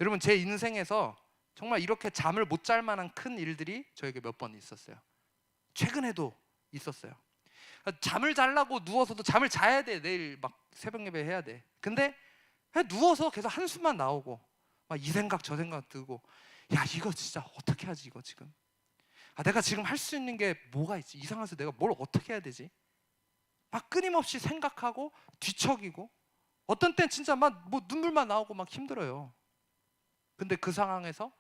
Speaker 1: 여러분 제 인생에서 정말 이렇게 잠을 못 잘 만한 큰 일들이 저에게 몇 번 있었어요. 최근에도 있었어요. 잠을 자려고 누워서도 잠을 자야 돼. 내일 막 새벽 예배 해야 돼. 근데 누워서 계속 한숨만 나오고 막 이 생각 저 생각 들고 야 이거 진짜 어떻게 하지 이거 지금. 내가 지금 할 수 있는 게 뭐가 있지? 이 상황에서 내가 뭘 어떻게 해야 되지? 막 끊임없이 생각하고 뒤척이고 어떤 땐 진짜 막 뭐 눈물만 나오고 막 힘들어요. 근데 그 상황에서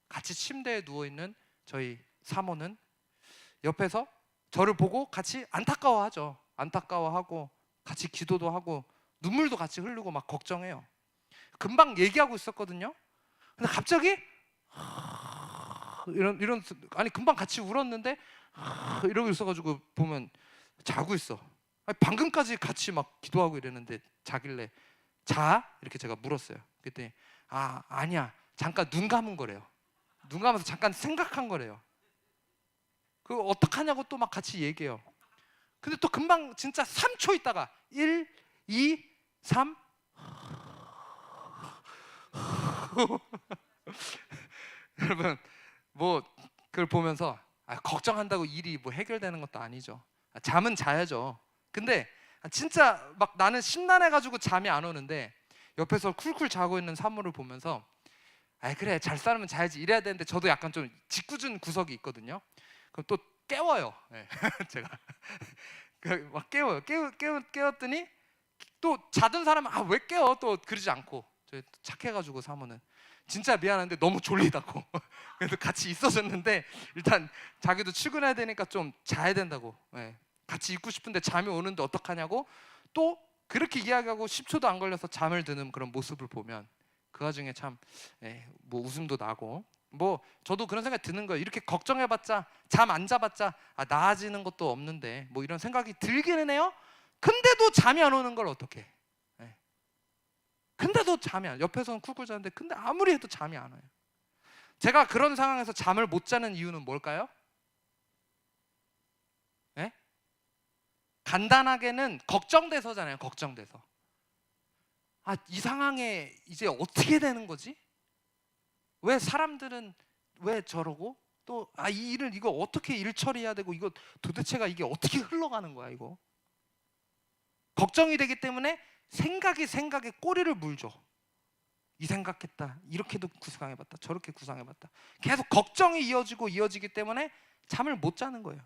Speaker 1: 같이 침대에 누워있는 저희 사모는 옆에서 저를 보고 같이 안타까워하죠. 안타까워하고 같이 기도도 하고 눈물도 같이 흐르고 막 걱정해요. 금방 얘기하고 있었거든요. 근데 갑자기 이런 아니 금방 같이 울었는데 이러고 있어가지고 보면 자고 있어. 아니, 방금까지 같이 막 기도하고 이랬는데 자길래 자? 이렇게 제가 물었어요. 그랬더니 아니야 잠깐 눈 감은 거래요. 눈 감아서 잠깐 생각한 거래요. 그 어떡하냐고 또 막 같이 얘기해요. 근데 또 금방 진짜 3초 있다가 1, 2, 3 여러분 뭐 그걸 보면서 걱정한다고 일이 뭐 해결되는 것도 아니죠. 잠은 자야죠. 근데 진짜 막 나는 심란해가지고 잠이 안 오는데 옆에서 쿨쿨 자고 있는 사모를 보면서 그래 잘 살면 자야지 이래야 되는데 저도 약간 좀 짓궂은 구석이 있거든요. 그럼 또 깨워요. 네. 제가 막 깨워요. 깨웠더니 또 자던 사람은 왜 깨워 또 그러지 않고 저희 착해가지고 사모는 진짜 미안한데 너무 졸리다고 그래서 같이 있어줬는데 일단 자기도 출근해야 되니까 좀 자야 된다고 같이 있고 싶은데 잠이 오는데 어떡하냐고 또 그렇게 이야기하고 10초도 안 걸려서 잠을 드는 그런 모습을 보면 그 와중에 참 뭐 웃음도 나고 뭐 저도 그런 생각이 드는 거예요. 이렇게 걱정해봤자 잠 안 자봤자 나아지는 것도 없는데 뭐 이런 생각이 들기는 해요. 근데도 잠이 안 오는 걸 어떡해. 근데도 잠이 안 옆에서는 쿨쿨 자는데 근데 아무리 해도 잠이 안 와요. 제가 그런 상황에서 잠을 못 자는 이유는 뭘까요? 간단하게는 걱정돼서잖아요. 걱정돼서 이 상황에 이제 어떻게 되는 거지? 왜 사람들은 왜 저러고 또 이 일을 이거 어떻게 일 처리해야 되고 이거 도대체가 이게 어떻게 흘러가는 거야 이거. 걱정이 되기 때문에 생각에 꼬리를 물죠. 이 생각했다 이렇게도 구상해봤다 저렇게 구상해봤다 계속 걱정이 이어지기 때문에 잠을 못 자는 거예요.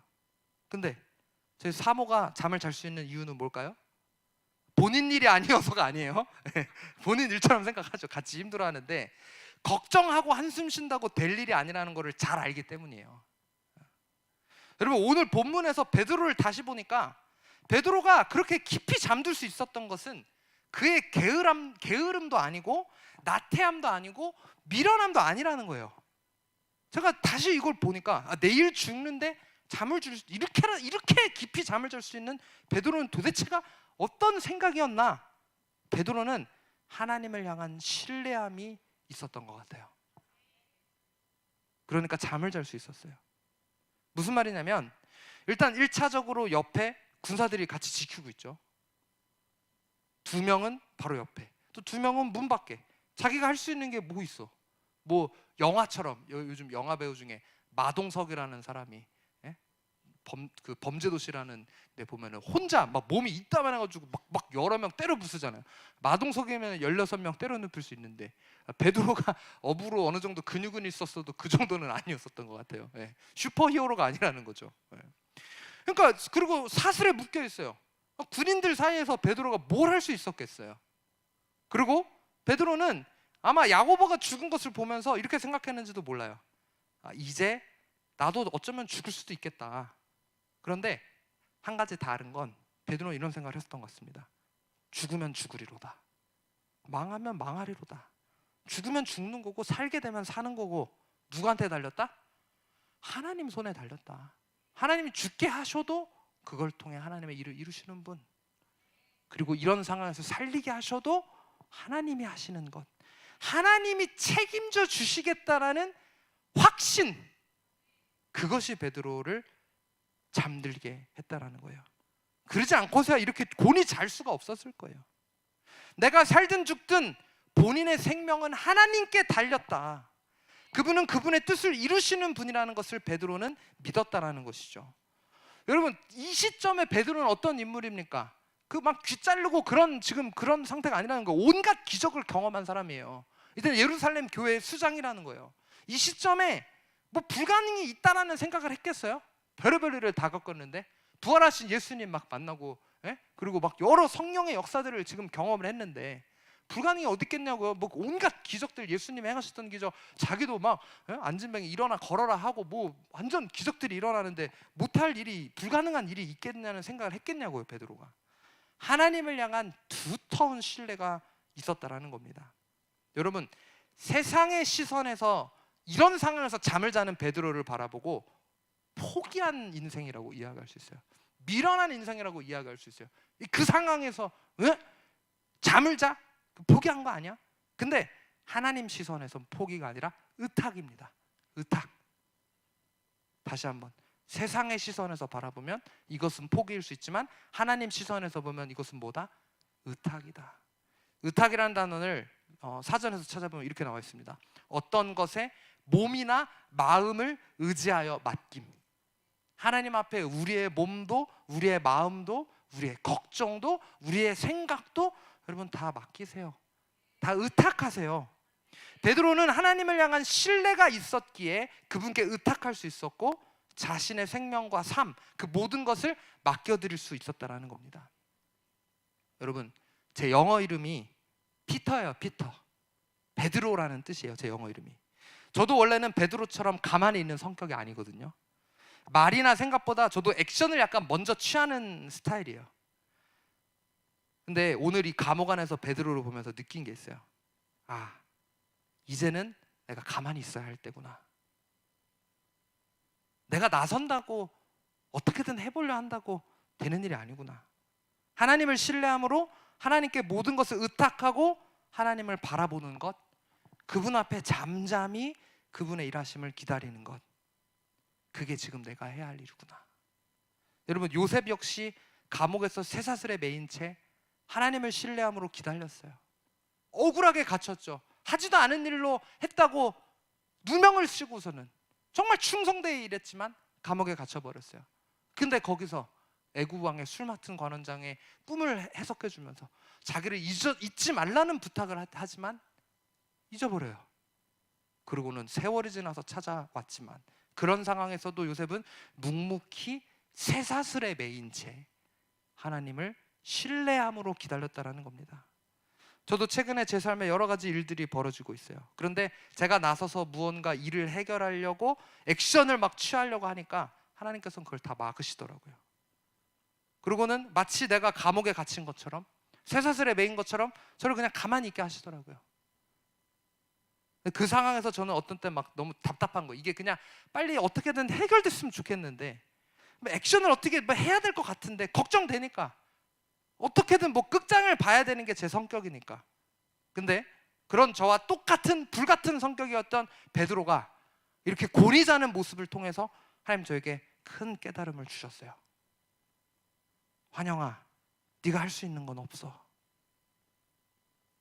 Speaker 1: 근데 저희 사모가 잠을 잘 수 있는 이유는 뭘까요? 본인 일이 아니어서가 아니에요. 본인 일처럼 생각하죠. 같이 힘들어하는데 걱정하고 한숨 쉰다고 될 일이 아니라는 것을 잘 알기 때문이에요. 여러분 오늘 본문에서 베드로를 다시 보니까 베드로가 그렇게 깊이 잠들 수 있었던 것은 그의 게으름도 아니고 나태함도 아니고 미련함도 아니라는 거예요. 제가 다시 이걸 보니까 내일 죽는데 잠을 이렇게 깊이 잠을 잘 수 있는 베드로는 도대체가 어떤 생각이었나? 베드로는 하나님을 향한 신뢰함이 있었던 것 같아요. 그러니까 잠을 잘 수 있었어요. 무슨 말이냐면 일단 1차적으로 옆에 군사들이 같이 지키고 있죠. 2명은 바로 옆에 또 2명은 문 밖에. 자기가 할 수 있는 게 뭐 있어? 뭐 영화처럼 요즘 영화 배우 중에 마동석이라는 사람이 범죄도시라는 데 보면은 혼자 막 몸이 이따만 해가지고 막 여러 명 때려 부수잖아요. 마동석이면 16명 때려 눕힐 수 있는데 베드로가 업으로 어느 정도 근육은 있었어도 그 정도는 아니었었던 것 같아요. 슈퍼히어로가 아니라는 거죠. 그러니까 그리고 사슬에 묶여 있어요. 군인들 사이에서 베드로가 뭘 할 수 있었겠어요. 그리고 베드로는 아마 야고보가 죽은 것을 보면서 이렇게 생각했는지도 몰라요. 이제 나도 어쩌면 죽을 수도 있겠다. 그런데 한 가지 다른 건 베드로는 이런 생각을 했었던 것 같습니다. 죽으면 죽으리로다. 망하면 망하리로다. 죽으면 죽는 거고 살게 되면 사는 거고 누구한테 달렸다? 하나님 손에 달렸다. 하나님이 죽게 하셔도 그걸 통해 하나님의 일을 이루시는 분, 그리고 이런 상황에서 살리게 하셔도 하나님이 하시는 것, 하나님이 책임져 주시겠다라는 확신, 그것이 베드로를 잠들게 했다라는 거예요. 그러지 않고서야 이렇게 곤히 잘 수가 없었을 거예요. 내가 살든 죽든 본인의 생명은 하나님께 달렸다. 그분은 그분의 뜻을 이루시는 분이라는 것을 베드로는 믿었다라는 것이죠. 여러분 이 시점에 베드로는 어떤 인물입니까? 그 막 귀 자르고 지금 그런 상태가 아니라는 거. 온갖 기적을 경험한 사람이에요. 이때 예루살렘 교회의 수장이라는 거예요. 이 시점에 뭐 불가능이 있다라는 생각을 했겠어요? 별의별 일을 다 겪었는데 부활하신 예수님 막 만나고, 그리고 막 여러 성령의 역사들을 지금 경험을 했는데 불가능이 어디 있겠냐고요. 뭐 온갖 기적들, 예수님이 행하셨던 기적, 자기도 막 앉은 병이 일어나 걸어라 하고 뭐 완전 기적들이 일어나는데 못할 일이, 불가능한 일이 있겠냐는 생각을 했겠냐고요. 베드로가 하나님을 향한 두터운 신뢰가 있었다라는 겁니다. 여러분, 세상의 시선에서 이런 상황에서 잠을 자는 베드로를 바라보고 포기한 인생이라고 이야기할 수 있어요. 미련한 인생이라고 이야기할 수 있어요. 그 상황에서 잠을 자? 포기한 거 아니야? 근데 하나님 시선에선 포기가 아니라 의탁입니다. 의탁. 다시 한번, 세상의 시선에서 바라보면 이것은 포기일 수 있지만 하나님 시선에서 보면 이것은 뭐다? 의탁이다. 의탁이라는 단어를 사전에서 찾아보면 이렇게 나와 있습니다. 어떤 것에 몸이나 마음을 의지하여 맡김. 하나님 앞에 우리의 몸도, 우리의 마음도, 우리의 걱정도, 우리의 생각도 여러분 다 맡기세요. 다 의탁하세요. 베드로는 하나님을 향한 신뢰가 있었기에 그분께 의탁할 수 있었고 자신의 생명과 삶, 그 모든 것을 맡겨드릴 수 있었다라는 겁니다. 여러분, 제 영어 이름이 피터예요. 피터. 베드로라는 뜻이에요. 제 영어 이름이. 저도 원래는 베드로처럼 가만히 있는 성격이 아니거든요. 말이나 생각보다 저도 액션을 약간 먼저 취하는 스타일이에요. 근데 오늘 이 감옥 안에서 베드로를 보면서 느낀 게 있어요. 아, 이제는 내가 가만히 있어야 할 때구나. 내가 나선다고 어떻게든 해보려 한다고 되는 일이 아니구나. 하나님을 신뢰함으로 하나님께 모든 것을 의탁하고 하나님을 바라보는 것, 그분 앞에 잠잠히 그분의 일하심을 기다리는 것, 그게 지금 내가 해야 할 일이구나. 여러분, 요셉 역시 감옥에서 쇠사슬에 매인 채 하나님을 신뢰함으로 기다렸어요. 억울하게 갇혔죠. 하지도 않은 일로 했다고 누명을 쓰고서는 정말 충성되게 일했지만 감옥에 갇혀버렸어요. 근데 거기서 애굽 왕의 술 맡은 관원장의 꿈을 해석해 주면서 자기를 잊지 말라는 부탁을 하지만 잊어버려요. 그러고는 세월이 지나서 찾아왔지만 그런 상황에서도 요셉은 묵묵히 쇠사슬에 매인 채 하나님을 신뢰함으로 기다렸다라는 겁니다. 저도 최근에 제 삶에 여러 가지 일들이 벌어지고 있어요. 그런데 제가 나서서 무언가 일을 해결하려고 액션을 막 취하려고 하니까 하나님께서는 그걸 다 막으시더라고요. 그러고는 마치 내가 감옥에 갇힌 것처럼, 쇠사슬에 매인 것처럼 저를 그냥 가만히 있게 하시더라고요. 그 상황에서 저는 어떤 때 막 너무 답답한 거예요. 이게 그냥 빨리 어떻게든 해결됐으면 좋겠는데 액션을 어떻게 해야 될 것 같은데 걱정되니까 어떻게든 뭐 끝장을 봐야 되는 게 제 성격이니까. 근데 그런 저와 똑같은 불같은 성격이었던 베드로가 이렇게 곤히 자는 모습을 통해서 하나님 저에게 큰 깨달음을 주셨어요. 환영아, 네가 할 수 있는 건 없어.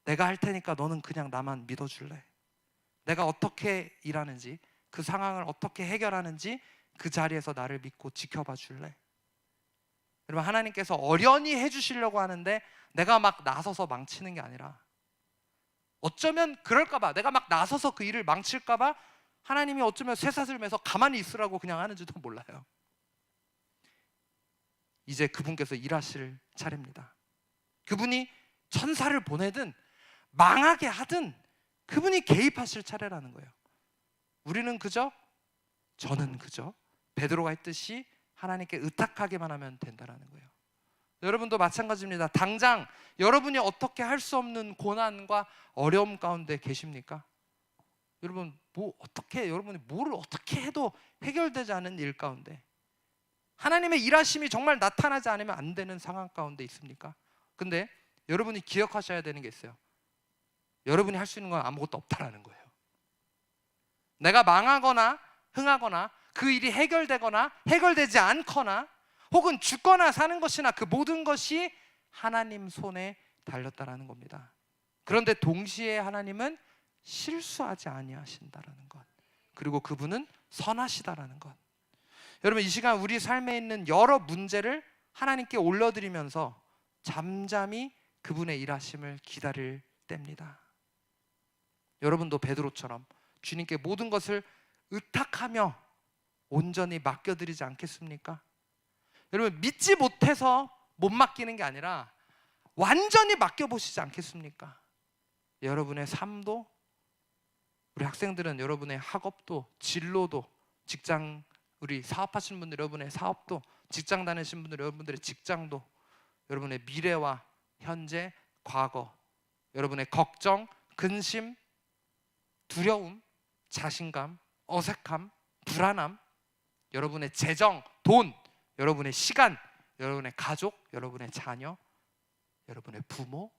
Speaker 1: 내가 할 테니까 너는 그냥 나만 믿어줄래? 내가 어떻게 일하는지, 그 상황을 어떻게 해결하는지 그 자리에서 나를 믿고 지켜봐 줄래? 여러분, 하나님께서 어련히 해주시려고 하는데 내가 막 나서서 망치는 게 아니라, 어쩌면 그럴까봐, 내가 막 나서서 그 일을 망칠까봐 하나님이 어쩌면 쇠사슬 매서 가만히 있으라고 그냥 하는지도 몰라요. 이제 그분께서 일하실 차례입니다. 그분이 천사를 보내든 망하게 하든 그분이 개입하실 차례라는 거예요. 저는 그저 베드로가 했듯이 하나님께 의탁하기만 하면 된다는 거예요. 여러분도 마찬가지입니다. 당장 여러분이 어떻게 할 수 없는 고난과 어려움 가운데 계십니까? 여러분, 여러분이 뭐를 어떻게 해도 해결되지 않은 일 가운데, 하나님의 일하심이 정말 나타나지 않으면 안 되는 상황 가운데 있습니까? 근데 여러분이 기억하셔야 되는 게 있어요. 여러분이 할 수 있는 건 아무것도 없다라는 거예요. 내가 망하거나 흥하거나 그 일이 해결되거나 해결되지 않거나 혹은 죽거나 사는 것이나 그 모든 것이 하나님 손에 달렸다라는 겁니다. 그런데 동시에 하나님은 실수하지 아니하신다라는 것, 그리고 그분은 선하시다라는 것. 여러분, 이 시간 우리 삶에 있는 여러 문제를 하나님께 올려드리면서 잠잠히 그분의 일하심을 기다릴 때입니다. 여러분도 베드로처럼 주님께 모든 것을 의탁하며 온전히 맡겨드리지 않겠습니까? 여러분, 믿지 못해서 못 맡기는 게 아니라 완전히 맡겨보시지 않겠습니까? 여러분의 삶도, 우리 학생들은 여러분의 학업도, 진로도, 직장, 우리 사업하시는 분들 여러분의 사업도, 직장 다니시는 분들 여러분들의 직장도, 여러분의 미래와 현재, 과거, 여러분의 걱정, 근심, 두려움, 자신감, 어색함, 불안함, 여러분의 재정, 돈, 여러분의 시간, 여러분의 가족, 여러분의 자녀, 여러분의 부모,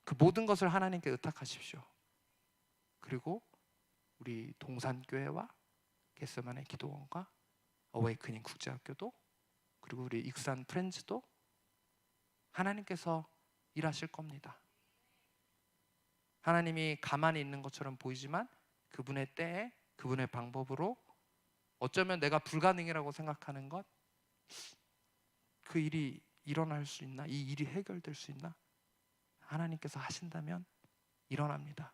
Speaker 1: 그 모든 것을 하나님께 의탁하십시오. 그리고 우리 동산교회와 겟세마네 기도원과 어웨이크닝 국제학교도, 그리고 우리 익산 프렌즈도 하나님께서 일하실 겁니다. 하나님이 가만히 있는 것처럼 보이지만 그분의 때에, 그분의 방법으로, 어쩌면 내가 불가능이라고 생각하는 것, 그 일이 일어날 수 있나? 이 일이 해결될 수 있나? 하나님께서 하신다면 일어납니다.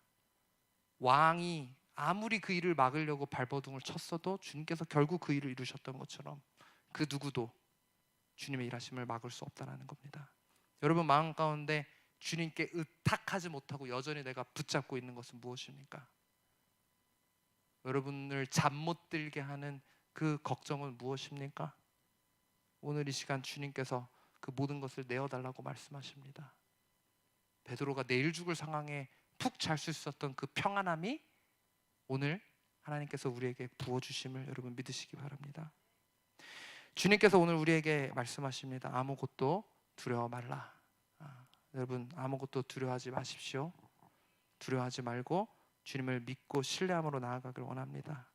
Speaker 1: 왕이 아무리 그 일을 막으려고 발버둥을 쳤어도 주님께서 결국 그 일을 이루셨던 것처럼 그 누구도 주님의 일하심을 막을 수 없다는 겁니다. 여러분 마음 가운데 주님께 의탁하지 못하고 여전히 내가 붙잡고 있는 것은 무엇입니까? 여러분을 잠 못 들게 하는 그 걱정은 무엇입니까? 오늘 이 시간 주님께서 그 모든 것을 내어달라고 말씀하십니다. 베드로가 내일 죽을 상황에 푹 잘 수 있었던 그 평안함이 오늘 하나님께서 우리에게 부어주심을 여러분 믿으시기 바랍니다. 주님께서 오늘 우리에게 말씀하십니다. 아무것도 두려워 말라. 여러분 아무것도 두려워하지 마십시오. 두려워하지 말고 주님을 믿고 신뢰함으로 나아가길 원합니다.